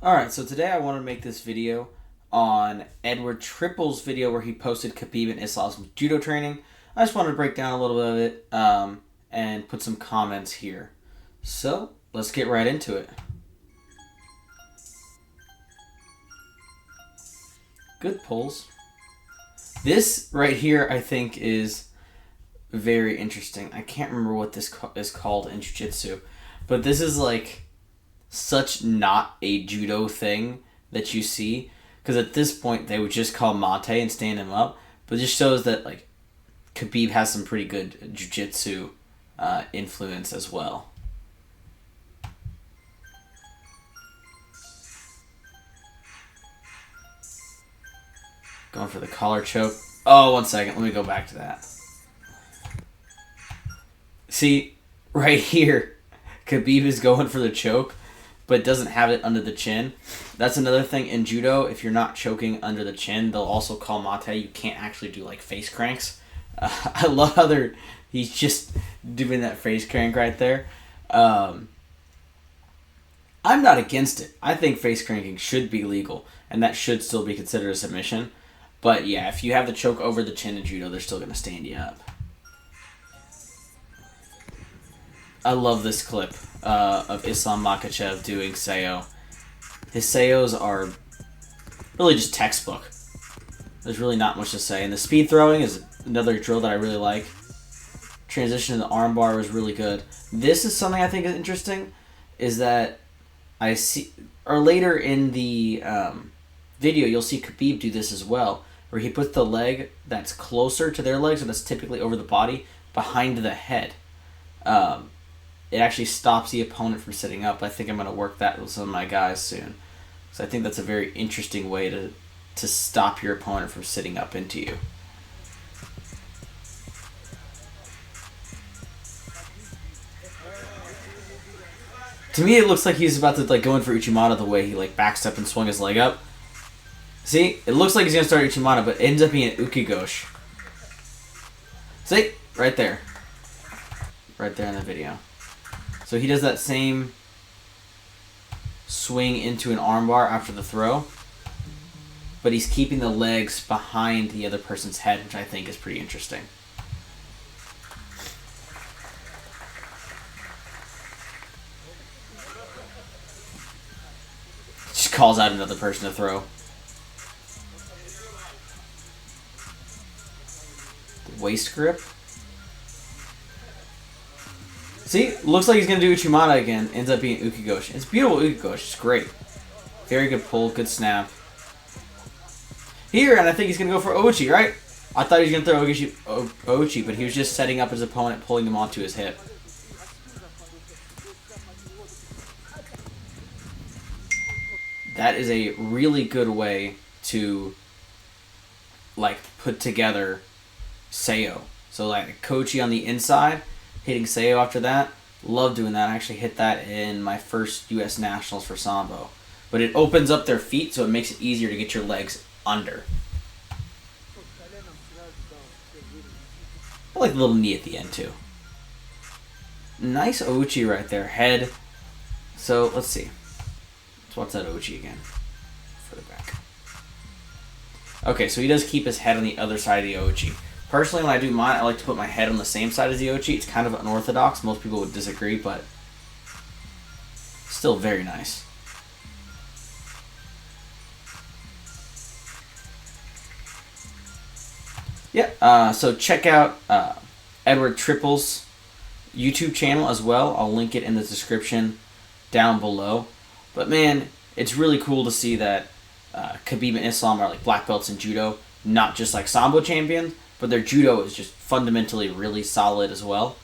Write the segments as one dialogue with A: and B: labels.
A: Alright, so today I want to make this video on Edward Triple's video where he posted Khabib and Islam's judo training. I just wanted to break down a little bit of it and put some comments here. So, let's get right into it. Good pulls. This right here I think is very interesting. I can't remember what this is called in jiu-jitsu, but this is like such not a judo thing that you see, because at this point they would just call mate and stand him up, but it just shows that like Khabib has some pretty good jiu-jitsu influence as well. Going for the collar choke. Oh, 1 second. Let me go back to that. See, right here, Khabib is going for the choke, but doesn't have it under the chin. That's another thing in judo. If you're not choking under the chin, they'll also call mate. You can't actually do like face cranks. I love how he's just doing that face crank right there. I'm not against it. I think face cranking should be legal, and that should still be considered a submission. But yeah, if you have the choke over the chin in judo, they're still going to stand you up. I love this clip of Islam Makhachev doing Seyo. His Seyos are really just textbook. There's really not much to say. And the speed throwing is another drill that I really like. Transition to the armbar was really good. This is something I think is interesting, is that I see, or later in the video, you'll see Khabib do this as well, where he puts the leg that's closer to their legs, and that's typically over the body, behind the head. It actually stops the opponent from sitting up. I think I'm going to work that with some of my guys soon. So I think that's a very interesting way to stop your opponent from sitting up into you. To me, it looks like he's about to like go in for Uchimata the way he like backstepped and swung his leg up. See? It looks like he's going to start Uchimata, but it ends up being an Ukigoshi. See? Right there. Right there in the video. So he does that same swing into an armbar after the throw, but he's keeping the legs behind the other person's head, which I think is pretty interesting. Just calls out another person to throw. The waist grip. See, looks like he's going to do Uchimata again. Ends up being Ukigoshi. It's beautiful Ukigoshi. It's great. Very good pull. Good snap. Here, and I think he's going to go for Ochi, right? I thought he was going to throw Ochi, but he was just setting up his opponent, pulling him onto his hip. That is a really good way to, like, put together Seyo. So, like, Kochi on the inside, hitting Seyo after that. Love doing that. I actually hit that in my first U.S. Nationals for Sambo. But it opens up their feet, so it makes it easier to get your legs under. I like the little knee at the end, too. Nice Ochi right there. Head. So, let's see. So what's that Ochi again? Further back. Okay, so he does keep his head on the other side of the Ochi. Personally, when I do mine, I like to put my head on the same side as the Ochi. It's kind of unorthodox. Most people would disagree, but still very nice. Yeah, so check out Edward Triple's YouTube channel as well. I'll link it in the description down below. But man, it's really cool to see that Khabib and Islam are like black belts in judo, not just like Sambo champions, but their judo is just fundamentally really solid as well.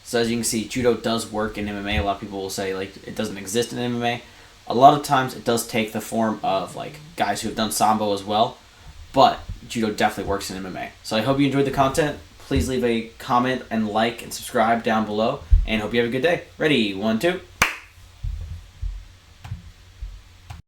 A: So as you can see, judo does work in MMA. A lot of people will say like it doesn't exist in MMA. A lot of times it does take the form of like guys who have done Sambo as well, but judo definitely works in MMA. So I hope you enjoyed the content. Please leave a comment and like and subscribe down below, and hope you have a good day. Ready? 1, 2.